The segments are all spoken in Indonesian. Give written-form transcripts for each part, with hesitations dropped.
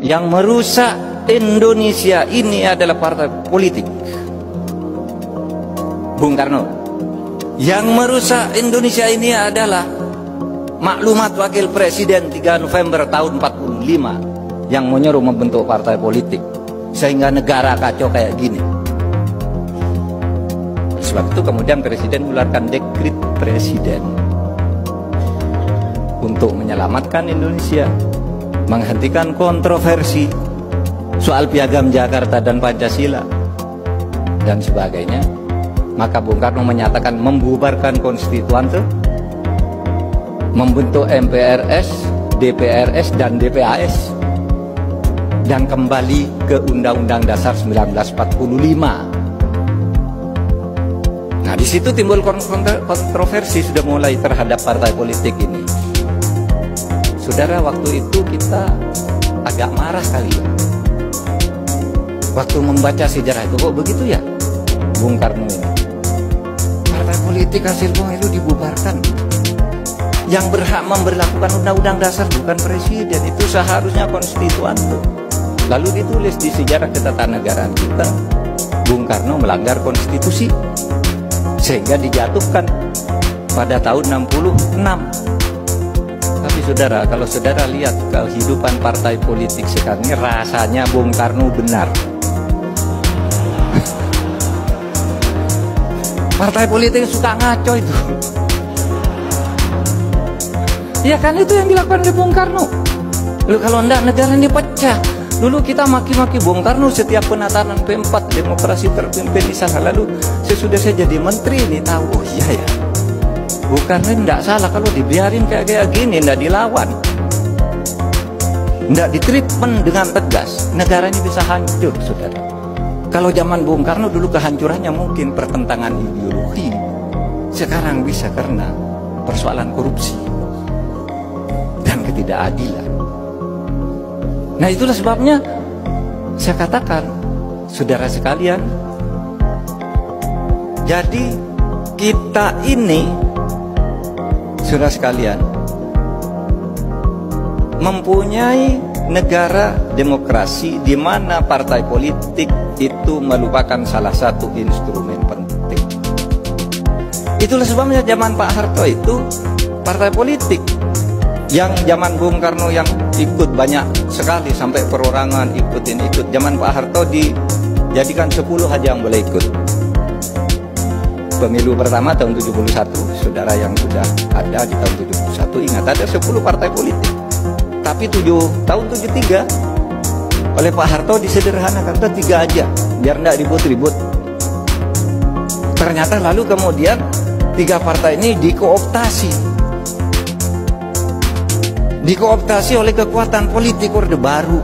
Yang merusak Indonesia ini adalah partai politik. Bung Karno. Yang merusak Indonesia ini adalah maklumat wakil presiden 3 November tahun 45 yang menyuruh membentuk partai politik sehingga negara kacau kayak gini. Sebab itu kemudian presiden mengeluarkan dekret presiden untuk menyelamatkan Indonesia, menghentikan kontroversi soal piagam Jakarta dan Pancasila dan sebagainya. Maka Bung Karno menyatakan membubarkan konstituante, membentuk MPRS, DPRS dan DPAS, dan kembali ke Undang-Undang Dasar 1945. Nah, di situ timbul kontroversi sudah mulai terhadap partai politik ini. Saudara, waktu itu kita agak marah kali ya. Waktu membaca sejarah itu, kok begitu ya Bung Karno ini? Partai politik hasil pemilu dibubarkan. Yang berhak memberlakukan undang-undang dasar bukan presiden, itu seharusnya konstituan. Lalu ditulis di sejarah ketatanegaraan kita, Bung Karno melanggar konstitusi sehingga dijatuhkan pada tahun 66. Tapi saudara, kalau saudara lihat kehidupan partai politik sekarang ini, rasanya Bung Karno benar. Partai politik suka ngaco itu. Ya kan, itu yang dilakukan oleh Bung Karno. Lalu kalau enggak, negara ini pecah. Dulu kita maki-maki Bung Karno setiap penatanan P4, demokrasi terpimpin di sana. Lalu sesudah saya jadi menteri ini tahu, oh iya ya, Bung Karno enggak salah kalau dibiarin kayak gini, enggak dilawan, enggak ditreatment dengan tegas, negara ini bisa hancur, saudara. Kalau zaman Bung Karno dulu kehancurannya mungkin pertentangan ideologi, sekarang bisa karena persoalan korupsi dan ketidakadilan. Nah, itulah sebabnya saya katakan, saudara sekalian, jadi kita ini, saudara sekalian, mempunyai negara demokrasi di mana partai politik itu merupakan salah satu instrumen penting. Itulah sebabnya zaman Pak Harto itu partai politik. Yang zaman Bung Karno yang ikut banyak sekali, sampai perorangan ikut. Zaman Pak Harto dijadikan 10 aja yang boleh ikut. Pemilu pertama tahun 71, saudara yang sudah ada di tahun 71 ingat ada 10 partai politik. Tapi tahun 73 oleh Pak Harto disederhanakan ke 3 aja biar enggak ribut-ribut. Ternyata lalu kemudian 3 partai ini dikooptasi oleh kekuatan politik Orde Baru,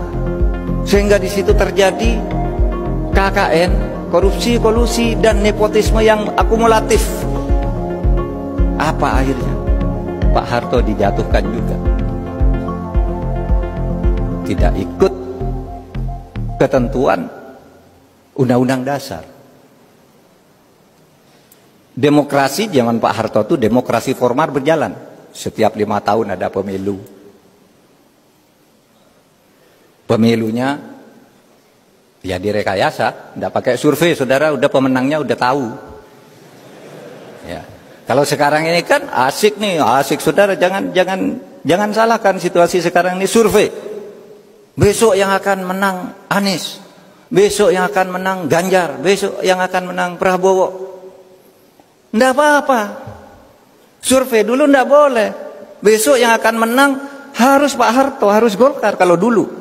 sehingga di situ terjadi KKN, korupsi, kolusi, dan nepotisme yang akumulatif. Apa akhirnya? Pak Harto dijatuhkan juga, tidak ikut ketentuan Undang-Undang Dasar. Demokrasi zaman Pak Harto itu demokrasi formal berjalan, setiap 5 tahun ada pemilu. Pemilunya ya direkayasa, tidak pakai survei, saudara, udah pemenangnya udah tahu. Ya. Kalau sekarang ini kan asik nih, asik saudara, jangan salahkan situasi sekarang ini survei. Besok yang akan menang Anies, besok yang akan menang Ganjar, besok yang akan menang Prabowo. Tidak apa-apa. Survei dulu tidak boleh. Besok yang akan menang harus Pak Harto, harus Golkar kalau dulu.